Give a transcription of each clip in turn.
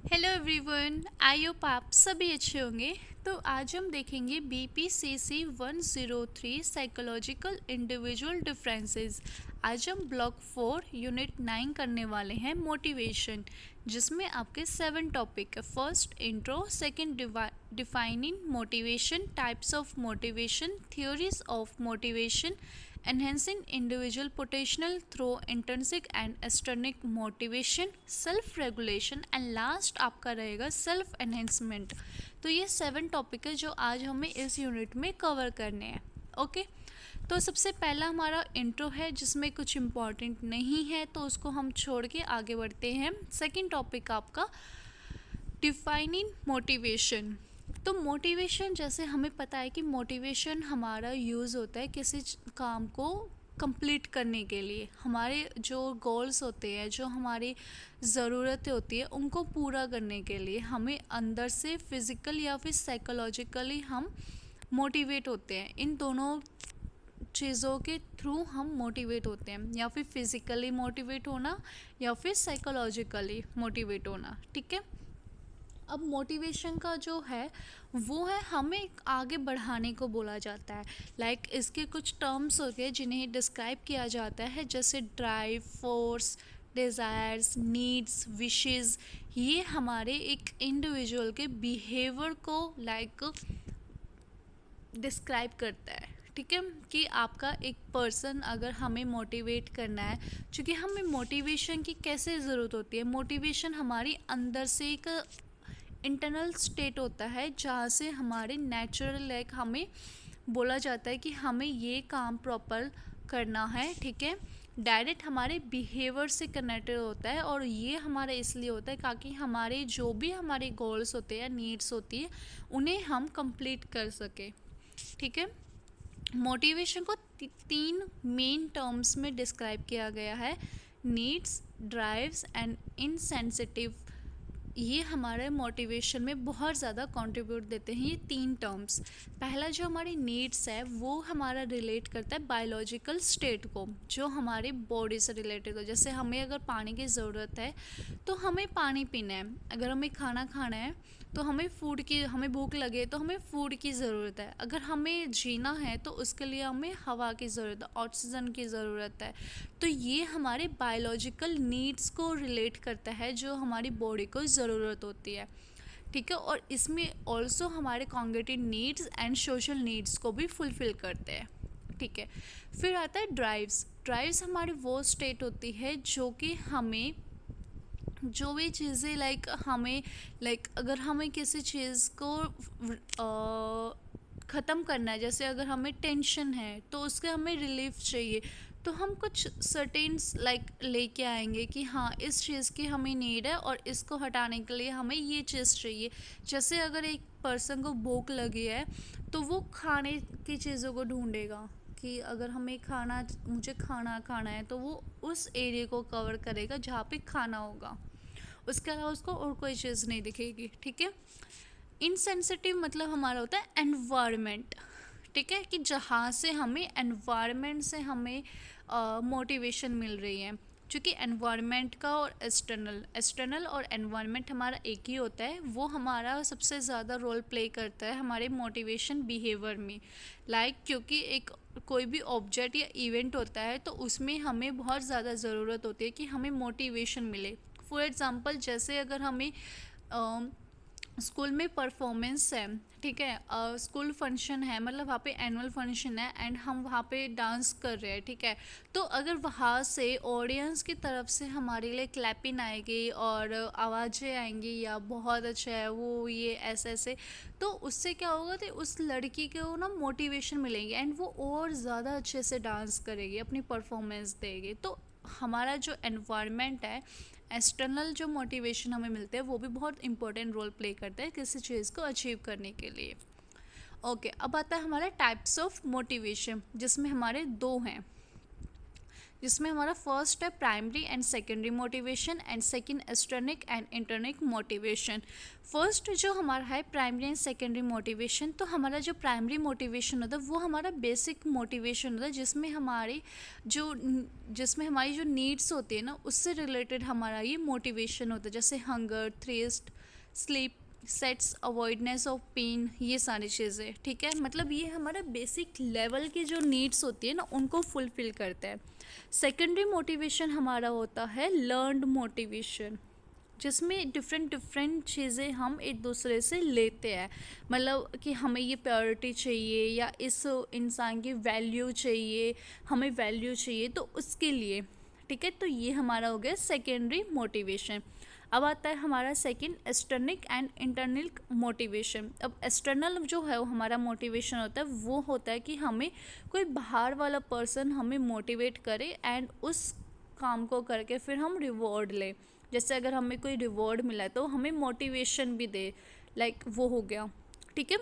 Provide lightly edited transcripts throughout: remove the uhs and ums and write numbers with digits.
Hello everyone, I hope आप सभी अच्छे होंगे। तो आज हम देखेंगे BPCC 103 साइकोलॉजिकल इंडिविजुअल डिफरेंसेस। आज हम ब्लॉक 4 यूनिट 9 करने वाले हैं मोटिवेशन, जिसमें आपके 7 टॉपिक है। First intro, second defining motivation, types of motivation, theories of motivation, enhancing individual potential through intrinsic and extrinsic motivation, self regulation and last आपका रहेगा सेल्फ एनहेंसमेंट। तो ये 7 टॉपिक है जो आज हमें इस यूनिट में कवर करने हैं। ओके, तो सबसे पहला हमारा इंट्रो है जिसमें कुछ इम्पॉर्टेंट नहीं है, तो उसको हम छोड़ के आगे बढ़ते हैं। सेकंड टॉपिक आपका डिफाइनिंग मोटिवेशन। तो मोटिवेशन, जैसे हमें पता है कि मोटिवेशन हमारा यूज़ होता है किसी काम को कंप्लीट करने के लिए। हमारे जो गोल्स होते हैं, जो हमारी ज़रूरतें होती है, उनको पूरा करने के लिए हमें अंदर से फिज़िकल या फिर साइकोलॉजिकली हम मोटिवेट होते हैं। इन दोनों चीज़ों के थ्रू हम मोटिवेट होते हैं, या फिर फिज़िकली मोटिवेट होना या फिर साइकोलॉजिकली मोटिवेट होना। ठीक है, अब मोटिवेशन का जो है वो है हमें आगे बढ़ाने को बोला जाता है। लाइक इसके कुछ टर्म्स हो गए जिन्हें डिस्क्राइब किया जाता है, जैसे drive, force, desires, needs, wishes. ये हमारे एक इंडिविजुअल के बिहेवियर को डिस्क्राइब करता है। ठीक है, कि आपका एक पर्सन अगर हमें मोटिवेट करना है, क्योंकि हमें मोटिवेशन की कैसे ज़रूरत होती है। मोटिवेशन हमारी अंदर से एक इंटरनल स्टेट होता है जहाँ से हमारे नेचुरल हमें बोला जाता है कि हमें ये काम प्रॉपर करना है। ठीक है, डायरेक्ट हमारे बिहेवियर से कनेक्टेड होता है, और ये हमारा इसलिए होता है ताकि हमारे जो भी हमारे गोल्स होते हैं, नीड्स होती है, उन्हें हम कंप्लीट कर सके। ठीक है, मोटिवेशन को 3 मेन टर्म्स में डिस्क्राइब किया गया है, नीड्स, ड्राइव्स एंड इनसेंसिटिव। ये हमारे मोटिवेशन में बहुत ज़्यादा कंट्रीब्यूट देते हैं ये 3 टर्म्स। पहला जो हमारी नीड्स है वो हमारा रिलेट करता है बायोलॉजिकल स्टेट को, जो हमारी बॉडी से रिलेटेड हो। जैसे हमें अगर पानी की ज़रूरत है तो हमें पानी पीना है, अगर हमें खाना खाना है तो हमें भूख लगे तो हमें फूड की ज़रूरत है, अगर हमें जीना है तो उसके लिए हमें हवा की ज़रूरत है, ऑक्सीजन की ज़रूरत है। तो ये हमारे बायोलॉजिकल नीड्स को रिलेट करता है जो हमारी बॉडी को ज़रूरत होती है। ठीक है, और इसमें ऑल्सो हमारे cognitive needs and social needs को भी फुलफ़िल करते हैं। ठीक है, फिर आता है ड्राइव्स। ड्राइव्स हमारी वो स्टेट होती है जो कि हमें जो भी चीज़ें अगर हमें किसी चीज़ को ख़त्म करना है, जैसे अगर हमें टेंशन है तो उसके हमें रिलीफ चाहिए, तो हम कुछ सर्टेन्स लेके आएंगे कि हाँ इस चीज़ की हमें नीड है और इसको हटाने के लिए हमें ये चीज़ चाहिए। जैसे अगर एक पर्सन को भूख लगी है तो वो खाने की चीज़ों को ढूंढेगा कि अगर मुझे खाना खाना है, तो वो उस एरिया को कवर करेगा जहाँ पे खाना होगा, उसके अलावा उसको और कोई चीज़ नहीं दिखेगी। ठीक है, इनसेंसिटिव मतलब हमारा होता है एनवायरनमेंट। ठीक है, कि जहाँ से हमें एनवायरनमेंट से हमें मोटिवेशन मिल रही है। क्योंकि एनवायरनमेंट का और एक्सटर्नल और एनवायरनमेंट हमारा एक ही होता है, वो हमारा सबसे ज़्यादा रोल प्ले करता है हमारे मोटिवेशन बिहेवियर में। क्योंकि एक कोई भी ऑब्जेक्ट या इवेंट होता है तो उसमें हमें बहुत ज़्यादा ज़रूरत होती है कि हमें मोटिवेशन मिले। फॉर एग्ज़ाम्पल, जैसे अगर हमें स्कूल में परफॉर्मेंस है, ठीक है, स्कूल फंक्शन है, मतलब वहाँ पे एनुअल फंक्शन है एंड हम वहाँ पे डांस कर रहे हैं। ठीक है, तो अगर वहाँ से ऑडियंस की तरफ से हमारे लिए क्लैपिंग आएगी और आवाज़ें आएंगी या बहुत अच्छा है वो, ये ऐसे ऐसे, तो उससे क्या होगा कि उस लड़की को ना मोटिवेशन मिलेगी एंड वो और ज़्यादा अच्छे से डांस करेगी, अपनी परफॉर्मेंस देगी। तो हमारा जो एनवायरनमेंट है, एक्सटर्नल जो मोटिवेशन हमें मिलते हैं, वो भी बहुत इंपॉर्टेंट रोल प्ले करता है किसी चीज़ को अचीव करने के लिए। ओके, अब आता है हमारा टाइप्स ऑफ मोटिवेशन, जिसमें हमारे 2 हैं। जिसमें हमारा फर्स्ट है primary and secondary motivation and second extrinsic and intrinsic motivation. First जो हमारा है प्राइमरी एंड सेकेंडरी मोटिवेशन, तो हमारा जो प्राइमरी मोटिवेशन होता है वो हमारा बेसिक मोटिवेशन होता है, जिसमें हमारी जो नीड्स होती है ना उससे रिलेटेड हमारा ये मोटिवेशन होता है, जैसे hunger, thirst, sleep, sex, avoidance of pain, ये सारी चीज़ें। ठीक है, मतलब ये हमारा बेसिक लेवल की जो नीड्स होती है ना उनको फुलफिल करता है। सेकेंडरी मोटिवेशन हमारा होता है लर्नड मोटिवेशन, जिसमें डिफरेंट चीज़ें हम एक दूसरे से लेते हैं, मतलब कि हमें ये प्रायोरिटी चाहिए या इस इंसान की वैल्यू चाहिए, हमें वैल्यू चाहिए तो उसके लिए। ठीक है, तो ये हमारा हो गया सेकेंडरी मोटिवेशन। अब आता है हमारा सेकंड एक्सटर्निक एंड इंटरनल मोटिवेशन। अब एक्सटर्नल जो है वो हमारा मोटिवेशन होता है, वो होता है कि हमें कोई बाहर वाला पर्सन हमें मोटिवेट करे एंड उस काम को करके फिर हम रिवॉर्ड ले। जैसे अगर हमें कोई रिवॉर्ड मिला है तो हमें मोटिवेशन भी दे, लाइक वो हो गया। ठीक है,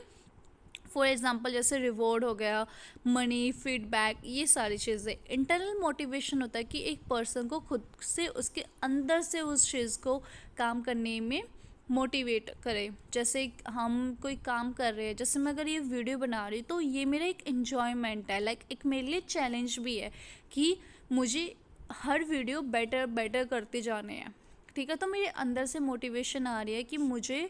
फॉर एग्जाम्पल जैसे रिवॉर्ड हो गया, मनी, फीडबैक, ये सारी चीज़ें। इंटरनल मोटिवेशन होता है कि एक पर्सन को खुद से उसके अंदर से उस चीज़ को काम करने में मोटिवेट करे। जैसे हम कोई काम कर रहे हैं, जैसे मैं अगर ये वीडियो बना रही तो ये मेरा एक इन्जॉयमेंट है, लाइक एक मेरे लिए चैलेंज भी है कि मुझे हर वीडियो बेटर करते जाने हैं। ठीक है, तो मेरे अंदर से मोटिवेशन आ रही है कि मुझे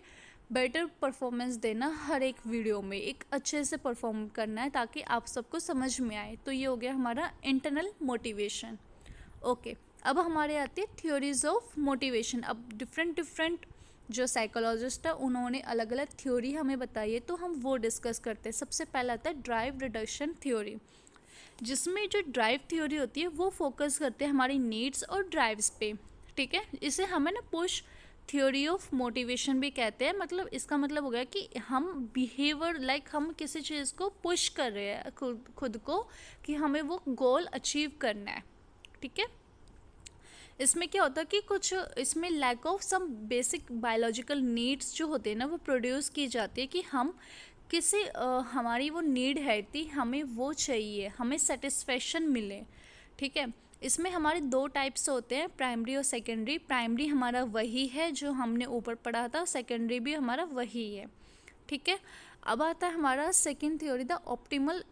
बेटर परफॉर्मेंस देना, हर एक वीडियो में एक अच्छे से परफॉर्म करना है ताकि आप सबको समझ में आए। तो ये हो गया हमारा इंटरनल मोटिवेशन। ओके, अब हमारे आते हैं थ्योरीज ऑफ मोटिवेशन। अब डिफरेंट जो साइकोलॉजिस्ट है उन्होंने अलग अलग थ्योरी हमें बताई है, तो हम वो डिस्कस करते हैं। सबसे पहला आता है ड्राइव रिडक्शन थ्योरी, जिसमें जो ड्राइव थ्योरी होती है वो फोकस करते हैं हमारी नीड्स और ड्राइव्स पे। ठीक है, इसे हमें ना पुश थ्योरी ऑफ मोटिवेशन भी कहते हैं। मतलब इसका मतलब हो गया कि हम बिहेवियर, लाइक हम किसी चीज़ को पुश कर रहे हैं खुद को कि हमें वो गोल अचीव करना है। ठीक है, इसमें क्या होता है कि कुछ इसमें lack of some basic biological needs जो होते हैं ना वो प्रोड्यूस की जाती है कि हम किसी हमारी वो नीड है थी, हमें वो चाहिए, हमें सेटिस्फेक्शन मिले। ठीक है, इसमें हमारे दो टाइप्स होते हैं, प्राइमरी और सेकेंडरी। प्राइमरी हमारा वही है जो हमने ऊपर पढ़ा था, सेकेंडरी भी हमारा वही है। ठीक है, अब आता है हमारा second theory, the optimal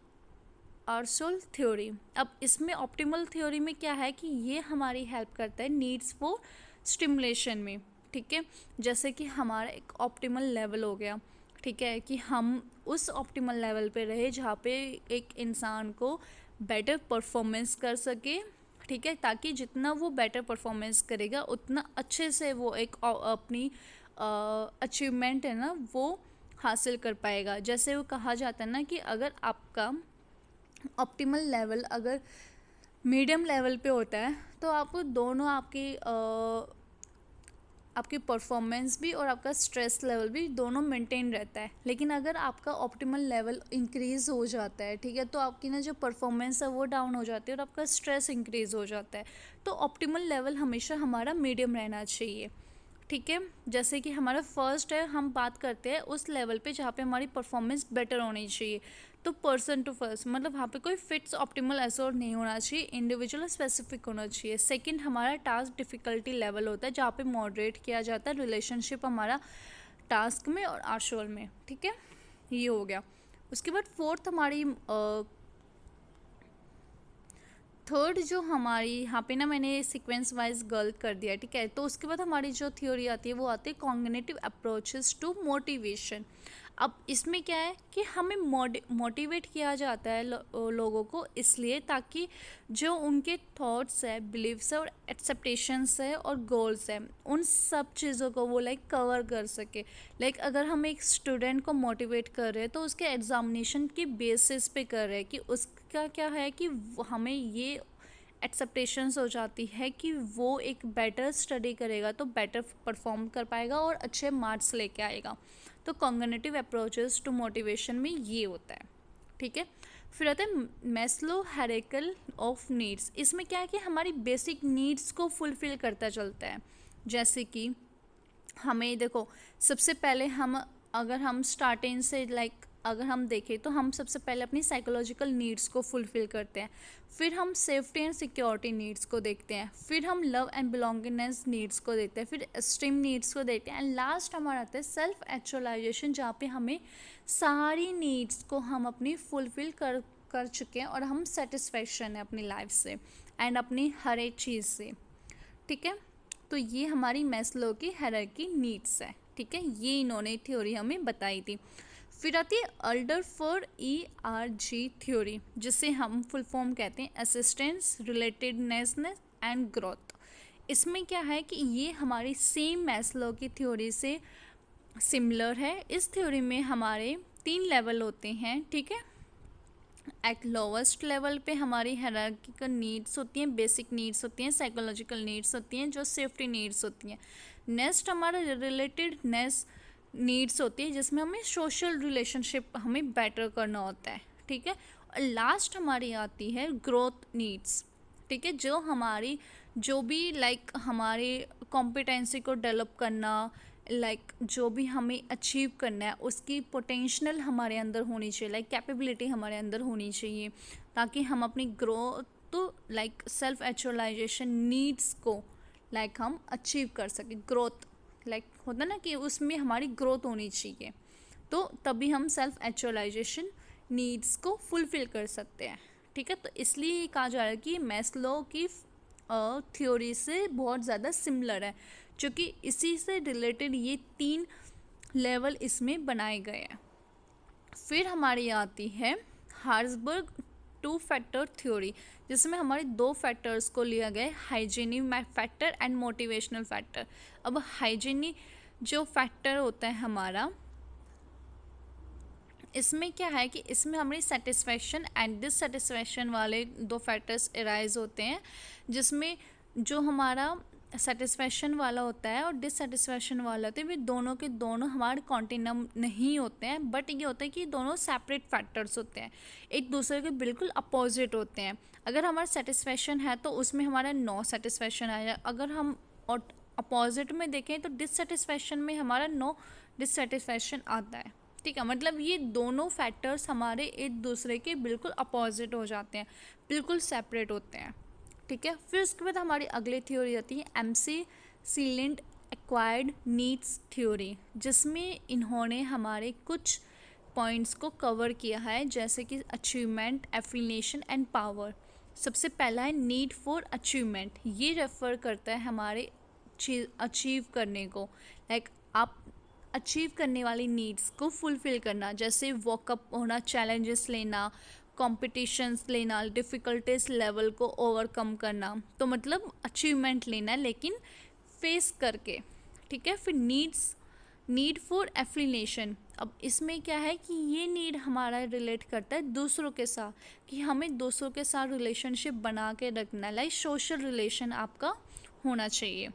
arousal theory. अब इसमें ऑप्टिमल थ्योरी में क्या है कि ये हमारी हेल्प करता है नीड्स फॉर स्टिमुलेशन में। ठीक है, जैसे कि हमारा एक ऑप्टिमल लेवल हो गया। ठीक है, कि हम उस ऑप्टिमल लेवल पे रहे जहाँ पे एक इंसान को बेटर परफॉर्मेंस कर सके। ठीक है, ताकि जितना वो बेटर परफॉर्मेंस करेगा उतना अच्छे से वो एक अपनी अचीवमेंट है ना वो हासिल कर पाएगा। जैसे वो कहा जाता है ना कि अगर आपका ऑप्टिमल लेवल अगर मीडियम लेवल पे होता है तो आपको दोनों आपकी परफॉर्मेंस भी और आपका स्ट्रेस लेवल भी दोनों मेंटेन रहता है। लेकिन अगर आपका ऑप्टिमल लेवल इंक्रीज़ हो जाता है, ठीक है, तो आपकी ना जो परफॉर्मेंस है वो डाउन हो जाती है और आपका स्ट्रेस इंक्रीज़ हो जाता है। तो ऑप्टिमल लेवल हमेशा हमारा मीडियम रहना चाहिए। ठीक है, जैसे कि हमारा फर्स्ट है, हम बात करते हैं उस लेवल पे जहाँ पे हमारी परफॉर्मेंस बेटर होनी चाहिए। तो पर्सन टू फर्स्ट, मतलब वहाँ पे कोई फिक्स ऑप्टिमल एसोर नहीं होना चाहिए, इंडिविजुअल स्पेसिफिक होना चाहिए। सेकंड हमारा टास्क डिफ़िकल्टी लेवल होता है जहाँ पे मॉडरेट किया जाता है रिलेशनशिप हमारा टास्क में और आशोर में। ठीक है, ये हो गया। उसके बाद फोर्थ हमारी थर्ड जो हमारी यहाँ पे ना मैंने सीक्वेंस वाइज गलत कर दिया। ठीक है, तो उसके बाद हमारी जो थ्योरी आती है वो आती है कॉग्निटिव अप्रोचेस टू मोटिवेशन। अब इसमें क्या है कि हमें मोटिवेट किया जाता है लोगों को इसलिए ताकि जो उनके थॉट्स है, बिलीव्स है और एक्सेप्टेशंस है और गोल्स है, उन सब चीज़ों को वो लाइक कवर कर सके। लाइक अगर हम एक स्टूडेंट को मोटिवेट कर रहे हैं तो उसके एग्जामिनेशन की बेसिस पे कर रहे हैं कि उसका क्या है कि हमें ये एक्सेप्टेशंस हो जाती है कि वो एक बेटर स्टडी करेगा तो बेटर परफॉर्म कर पाएगा और अच्छे मार्क्स लेके आएगा। तो कॉग्निटिव अप्रोचेस टू मोटिवेशन में ये होता है। ठीक है, फिर आता है मैस्लो हायरार्की ऑफ नीड्स। इसमें क्या है कि हमारी बेसिक नीड्स को फुलफिल करता चलता है। जैसे कि हमें देखो, सबसे पहले हम अगर हम स्टार्टिंग से लाइक अगर हम देखें तो हम सबसे पहले अपनी साइकोलॉजिकल नीड्स को फुलफ़िल करते हैं, फिर हम सेफ्टी एंड सिक्योरिटी नीड्स को देखते हैं, फिर हम लव एंड बिलोंगिंगनेस नीड्स को देखते हैं, फिर एस्टीम नीड्स को देखते हैं, एंड लास्ट हमारा आता है सेल्फ एक्चुअलाइजेशन, जहाँ पे हमें सारी नीड्स को हम अपनी फुलफ़िल कर चुके हैं और हम सेटिस्फेक्शन है अपनी लाइफ से एंड अपनी हर एक चीज़ से। ठीक है, तो ये हमारी मैस्लो की हायरार्की नीड्स है। ठीक है, ये इन्होंने थ्योरी हमें बताई थी। फिर आती है अल्डरफर्ड ERG थ्योरी, जिसे हम फुल फॉर्म कहते हैं असिस्टेंस, रिलेटेडनेस एंड ग्रोथ। इसमें क्या है कि ये हमारी सेम मैस्लो की थ्योरी से सिमिलर है। इस थ्योरी में हमारे 3 लेवल होते हैं। ठीक है, एट लोवेस्ट लेवल पे हमारी हायरार्किकल नीड्स होती हैं, बेसिक नीड्स होती हैं, साइकोलॉजिकल नीड्स होती हैं, जो सेफ्टी नीड्स होती हैं। नेक्स्ट हमारा रिलेटेडनेस नीड्स होती है, जिसमें हमें सोशल रिलेशनशिप हमें बेटर करना होता है। ठीक है, और लास्ट हमारी आती है ग्रोथ नीड्स। ठीक है, जो हमारी जो भी हमारे कॉम्पिटेंसी को डेवलप करना, जो भी हमें अचीव करना है उसकी पोटेंशियल हमारे अंदर होनी चाहिए, कैपेबिलिटी हमारे अंदर होनी चाहिए, ताकि हम अपनी ग्रोथ तो सेल्फ एक्चुअलाइजेशन नीड्स को हम अचीव कर सकें। ग्रोथ होता ना कि उसमें हमारी ग्रोथ होनी चाहिए, तो तभी हम सेल्फ एक्चुअलाइजेशन नीड्स को फुलफ़िल कर सकते हैं। ठीक है, तो इसलिए कहा जा रहा है कि मैस्लो की थ्योरी से बहुत ज़्यादा सिमिलर है, क्योंकि इसी से रिलेटेड ये 3 लेवल इसमें बनाए गए हैं। फिर हमारी आती है हार्सबर्ग 2 फैक्टर थ्योरी, जिसमें हमारे 2 फैक्टर्स को लिया गया है, hygienic factor and motivational factor. अब हाइजीनिक जो फैक्टर होता है हमारा, इसमें क्या है कि इसमें हमारी सेटिस्फैक्शन एंड डिससेटिस्फैक्शन वाले 2 फैक्टर्स अराइज होते हैं, जिसमें जो हमारा सेटिस्फैक्शन वाला होता है और डिससेटिस्फैक्शन वाला होता है, वे दोनों के दोनों हमारे कॉन्टिन्यूम नहीं होते हैं, बट ये होता है कि दोनों सेपरेट फैक्टर्स होते हैं, एक दूसरे के बिल्कुल अपोजिट होते हैं। अगर हमारा सेटिस्फैक्शन है तो उसमें हमारा नो सेटिस्फैक्शन आएगा, अगर हम और अपोजिट में देखें तो डिससेटिस्फैक्शन में हमारा नो डिससेटिस्फैक्शन आता है। ठीक है, मतलब ये दोनों फैक्टर्स हमारे एक दूसरे के बिल्कुल अपोजिट हो जाते हैं, बिल्कुल सेपरेट होते हैं। ठीक है, फिर उसके बाद हमारी अगली थ्योरी आती है MC sealant acquired needs theory, जिसमें इन्होंने हमारे कुछ पॉइंट्स को कवर किया है, जैसे कि अचीवमेंट, एफिलिएशन एंड पावर। सबसे पहला है नीड फॉर अचीवमेंट, ये रेफर करता है हमारे अचीव करने को, आप अचीव करने वाली नीड्स को फुलफ़िल करना, जैसे वॉकअप होना, चैलेंजेस लेना, कॉम्पिटिशन्स लेना, डिफ़िकल्टीज लेवल को ओवरकम करना, तो मतलब अचीवमेंट लेना लेकिन फेस करके। ठीक है, फिर नीड फॉर एफिलिएशन, अब इसमें क्या है कि ये नीड हमारा रिलेट करता है दूसरों के साथ, कि हमें दूसरों के साथ रिलेशनशिप बना के रखना, सोशल रिलेशन आपका होना चाहिए।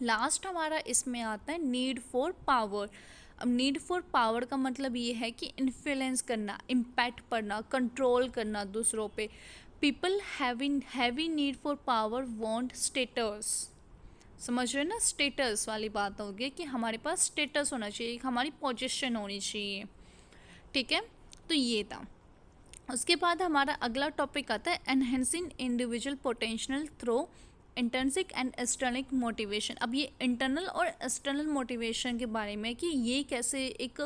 लास्ट हमारा इसमें आता है नीड फॉर पावर। अब नीड फॉर पावर का मतलब ये है कि इन्फ्लुएंस करना, इम्पैक्ट पड़ना, कंट्रोल करना दूसरों पे। People having heavy need for power want status, समझ रहे हो ना, स्टेटस वाली बात होगी कि हमारे पास स्टेटस होना चाहिए, हमारी पोजीशन होनी चाहिए। ठीक है, तो ये था। उसके बाद हमारा अगला टॉपिक आता है enhancing individual potential through intrinsic and external motivation. अब ये इंटरनल और एक्सटर्नल मोटिवेशन के बारे में कि ये कैसे एक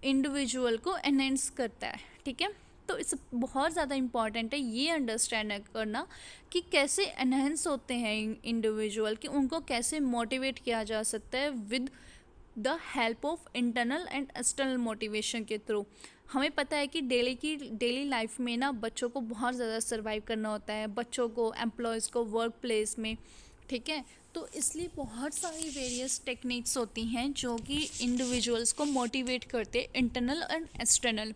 इंडिविजुअल को एनहेंस करता है। ठीक है, तो इस बहुत ज़्यादा इम्पॉर्टेंट है ये अंडरस्टैंड करना कि कैसे एनहेंस होते हैं इंडिविजुअल, कि उनको कैसे मोटिवेट किया जा सकता है with the help of internal and external motivation के थ्रू। हमें पता है कि डेली लाइफ में ना बच्चों को बहुत ज़्यादा सर्वाइव करना होता है, बच्चों को, एम्प्लॉयज़ को वर्क प्लेस में। ठीक है, तो इसलिए बहुत सारी वेरियस टेक्निक्स होती हैं जो कि इंडिविजुअल्स को मोटिवेट करते हैं, इंटरनल एंड एक्सटर्नल।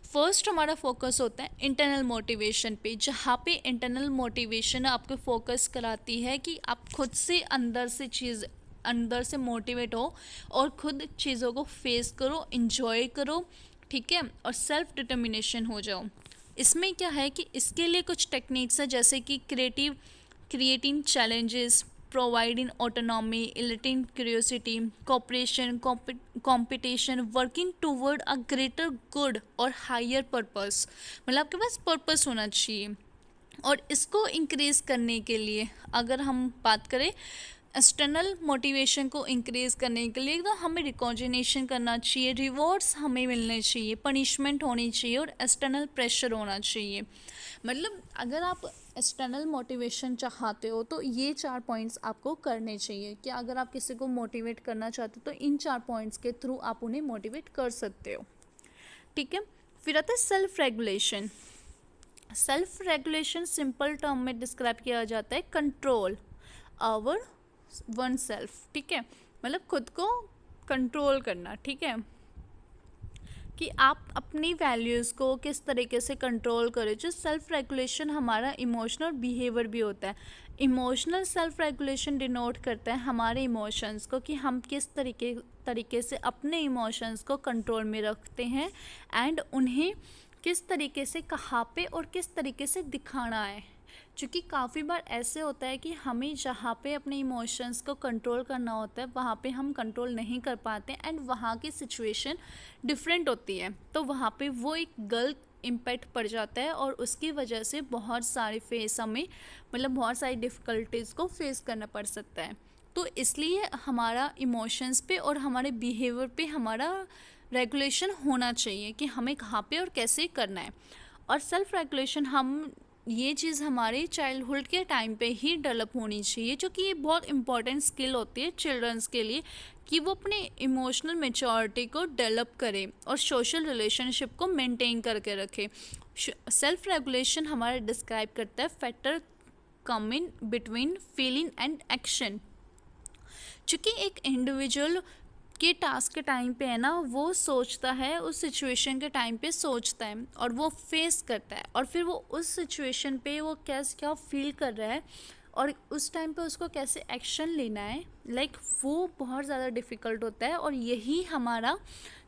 फर्स्ट हमारा फोकस होता है इंटरनल मोटिवेशन पे, जहाँ पे इंटरनल मोटिवेशन आपको फोकस कराती है कि आप खुद से अंदर से मोटिवेट हो और खुद चीज़ों को फेस करो, इंजॉय करो। ठीक है, और सेल्फ डिटर्मिनेशन हो जाओ। इसमें क्या है कि इसके लिए कुछ टेक्निक्स हैं, जैसे कि creating challenges, provide in autonomy, latent curiosity, cooperation, competition, working toward a greater good और higher purpose. मतलब आपके पास पर्पस होना चाहिए। और इसको इंक्रीज़ करने के लिए अगर हम बात करें एक्सटर्नल मोटिवेशन को इंक्रीज़ करने के लिए, तो हमें रिकॉग्निशन करना चाहिए, रिवॉर्ड्स हमें मिलने चाहिए, पनिशमेंट होनी चाहिए और एक्सटर्नल प्रेशर होना चाहिए। मतलब अगर आप एक्सटर्नल मोटिवेशन चाहते हो तो ये 4 पॉइंट्स आपको करने चाहिए कि अगर आप किसी को मोटिवेट करना चाहते हो तो इन 4 पॉइंट्स के थ्रू आप उन्हें मोटिवेट कर सकते हो। ठीक है, फिर आता है self regulation. Self regulation simple term में डिस्क्राइब किया जाता है कंट्रोल ओवर वन सेल्फ। ठीक है, मतलब खुद को कंट्रोल करना। ठीक है, कि आप अपनी वैल्यूज़ को किस तरीके से कंट्रोल करें। जो सेल्फ रेगुलेशन हमारा इमोशनल बिहेवियर भी होता है। इमोशनल सेल्फ रेगुलेशन डिनोट करता है हमारे इमोशंस को, कि हम किस तरीके से अपने इमोशंस को कंट्रोल में रखते हैं एंड उन्हें किस तरीके से कहाँ पे और किस तरीके से दिखाना है। क्योंकि काफ़ी बार ऐसे होता है कि हमें जहाँ पे अपने इमोशंस को कंट्रोल करना होता है वहाँ पे हम कंट्रोल नहीं कर पाते एंड वहाँ की सिचुएशन डिफरेंट होती है, तो वहाँ पे वो एक गलत इम्पैक्ट पड़ जाता है और उसकी वजह से बहुत सारे बहुत सारी डिफ़िकल्टीज़ को फेस करना पड़ सकता है। तो इसलिए हमारा इमोशंस पे और हमारे बिहेवियर पे हमारा रेगुलेशन होना चाहिए कि हमें कहाँ पे और कैसे करना है। और सेल्फ रेगुलेशन ये चीज़ हमारे चाइल्डहुड के टाइम पे ही डेवलप होनी चाहिए, जो कि ये बहुत इंपॉर्टेंट स्किल होती है चिल्ड्रंस के लिए, कि वो अपने इमोशनल मैच्योरिटी को डेवलप करें और सोशल रिलेशनशिप को मेंटेन करके रखें। सेल्फ रेगुलेशन हमारा डिस्क्राइब करता है factor coming between feeling and action. चूँकि एक इंडिविजुअल के टास्क के टाइम पे है ना, वो सोचता है, उस सिचुएशन के टाइम पे सोचता है और वो फेस करता है और फिर वो उस सिचुएशन पे वो क्या फील कर रहा है और उस टाइम पे उसको कैसे एक्शन लेना है, वो बहुत ज़्यादा डिफ़िकल्ट होता है और यही हमारा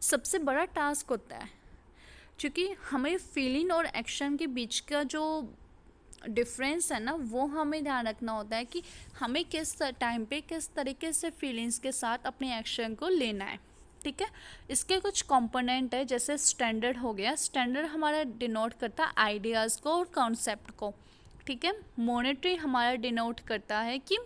सबसे बड़ा टास्क होता है। क्योंकि हमें फीलिंग और एक्शन के बीच का जो डिफरेंस है ना, वो हमें ध्यान रखना होता है कि हमें किस टाइम पे किस तरीके से फीलिंग्स के साथ अपने एक्शन को लेना है। ठीक है, इसके कुछ कंपोनेंट है, जैसे स्टैंडर्ड हो गया। स्टैंडर्ड हमारा डिनोट करता है आइडियाज़ को और कॉन्सेप्ट को। ठीक है, मॉनिटरी हमारा डिनोट करता है कि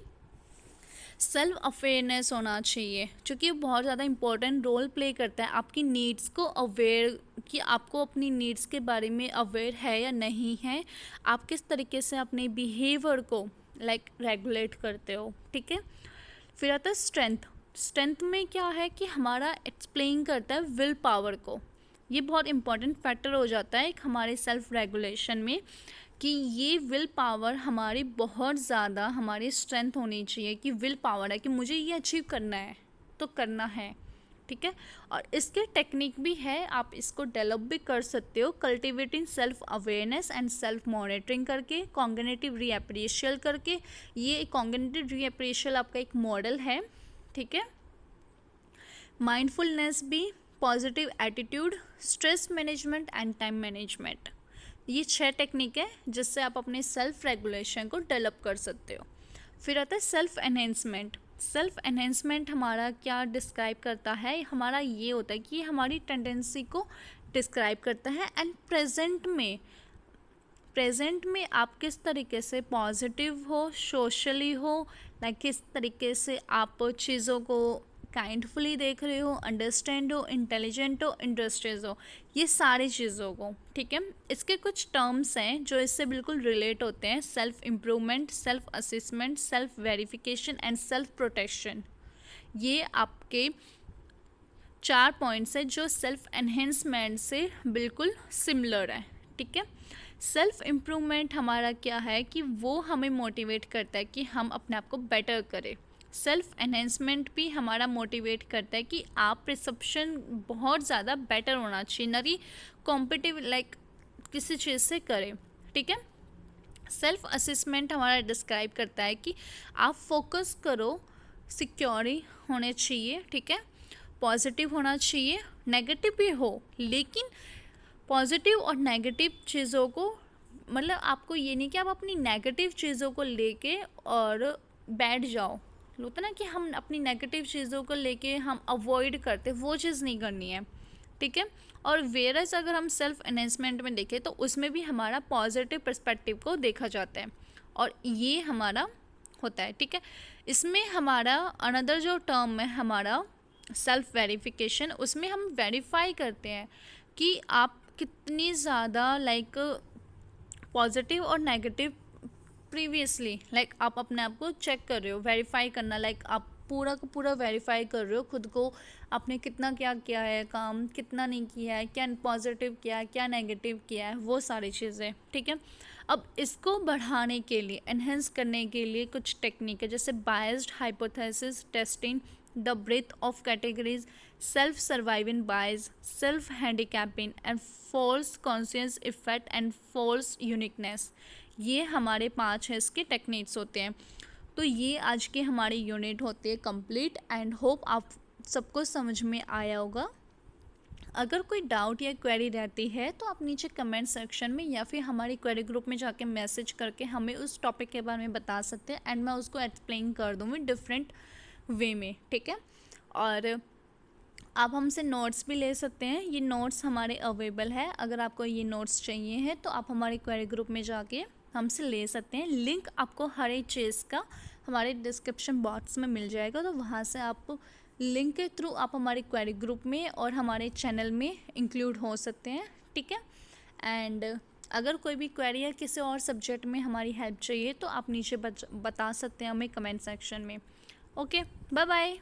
सेल्फ अवेयरनेस होना चाहिए, क्योंकि बहुत ज़्यादा इंपॉर्टेंट रोल प्ले करता है आपकी नीड्स को अवेयर, कि आपको अपनी नीड्स के बारे में अवेयर है या नहीं है, आप किस तरीके से अपने बिहेवियर को रेगुलेट करते हो। ठीक है, फिर आता है स्ट्रेंथ। स्ट्रेंथ में क्या है कि हमारा एक्सप्लेन करता है विल पावर को। ये बहुत इंपॉर्टेंट फैक्टर हो जाता है हमारे सेल्फ रेगुलेशन में, कि ये विल पावर हमारी बहुत ज़्यादा हमारी स्ट्रेंथ होनी चाहिए, कि विल पावर है कि मुझे ये अचीव करना है तो करना है। ठीक है, और इसके टेक्निक भी है, आप इसको डेवलप भी कर सकते हो, cultivating self awareness and self monitoring करके, कॉग्निटिव रीअप्रेशियल करके। ये कॉग्निटिव रीअप्रेशियल आपका एक मॉडल है। ठीक है, माइंडफुलनेस भी, positive attitude, stress management and time management. ये 6 टेक्निक है जिससे आप अपने सेल्फ रेगुलेशन को डेवलप कर सकते हो। फिर आता है सेल्फ एनहेंसमेंट। सेल्फ एनहेंसमेंट हमारा क्या डिस्क्राइब करता है, हमारा ये होता है कि हमारी टेंडेंसी को डिस्क्राइब करता है एंड प्रेजेंट में आप किस तरीके से पॉजिटिव हो, सोशली हो, किस तरीके से आप चीज़ों को काइंडफुली देख रहे हो, अंडरस्टैंड हो, इंटेलिजेंट हो, इंडस्ट्रीज हो, ये सारी चीज़ों को। ठीक है, इसके कुछ टर्म्स हैं जो इससे बिल्कुल रिलेट होते हैं, self improvement, self assessment, self verification and self protection. ये आपके 4 पॉइंट्स हैं जो सेल्फ एनहेंसमेंट से बिल्कुल सिमिलर है। ठीक है, सेल्फ इम्प्रूवमेंट हमारा क्या है कि वो हमें मोटिवेट करता है कि हम अपने आप को बेटर करें। सेल्फ एनहेंसमेंट भी हमारा मोटिवेट करता है कि आप परसेप्शन बहुत ज़्यादा बेटर होना चाहिए, ना कि कॉम्पिटिटिव किसी चीज़ से करें। ठीक है, सेल्फ असेसमेंट हमारा डिस्क्राइब करता है कि आप फोकस करो, सिक्योर होने चाहिए। ठीक है, पॉजिटिव होना चाहिए, नेगेटिव भी हो, लेकिन पॉजिटिव और नेगेटिव चीज़ों को आपको ये नहीं कि आप अपनी नेगेटिव चीज़ों को लेके और बैठ जाओ, होता ना कि हम अपनी नेगेटिव चीज़ों को लेके हम अवॉइड करते, वो चीज़ नहीं करनी है, ठीक है। और वेरस अगर हम सेल्फ एनहेंसमेंट में देखें तो उसमें भी हमारा पॉजिटिव पर्सपेक्टिव को देखा जाता है और ये हमारा होता है, ठीक है। इसमें हमारा अनदर जो टर्म है हमारा सेल्फ वेरिफिकेशन, उसमें हम वेरीफाई करते हैं कि आप कितनी ज़्यादा लाइक पॉजिटिव और नेगेटिव प्रीवियसली, लाइक आप अपने आप को चेक कर रहे हो, वेरीफाई करना, लाइक आप पूरा का पूरा वेरीफाई कर रहे हो खुद को, आपने कितना क्या किया है काम, कितना नहीं किया है, क्या पॉजिटिव किया है, क्या नेगेटिव किया है, वो सारी चीज़ें, ठीक है। अब इसको बढ़ाने के लिए, एनहेंस करने के लिए कुछ टेक्निक है, जैसे biased hypothesis testing, the breath of categories, self surviving bias, self handicapping and false conscious effect and false uniqueness. ये हमारे 5 है इसके टेक्निक्स होते हैं। तो ये आज की हमारी यूनिट होती है कंप्लीट एंड होप आप सबको समझ में आया होगा। अगर कोई डाउट या क्वेरी रहती है तो आप नीचे कमेंट सेक्शन में या फिर हमारी क्वेरी ग्रुप में जाके मैसेज करके हमें उस टॉपिक के बारे में बता सकते हैं एंड मैं उसको एक्सप्लेन कर दूँगी डिफरेंट वे में, ठीक है। और आप हमसे नोट्स भी ले सकते हैं, ये नोट्स हमारे अवेलेबल है। अगर आपको ये नोट्स चाहिए हैं तो आप हमारे क्वेरी ग्रुप में जाके हमसे ले सकते हैं। लिंक आपको हर एक चीज़ का हमारे डिस्क्रिप्शन बॉक्स में मिल जाएगा, तो वहाँ से आप लिंक के थ्रू आप हमारे क्वेरी ग्रुप में और हमारे चैनल में इंक्लूड हो सकते हैं, ठीक है। एंड अगर कोई भी क्वेरी या किसी और सब्जेक्ट में हमारी हेल्प चाहिए तो आप नीचे बता सकते हैं हमें कमेंट सेक्शन में। Okay, bye bye.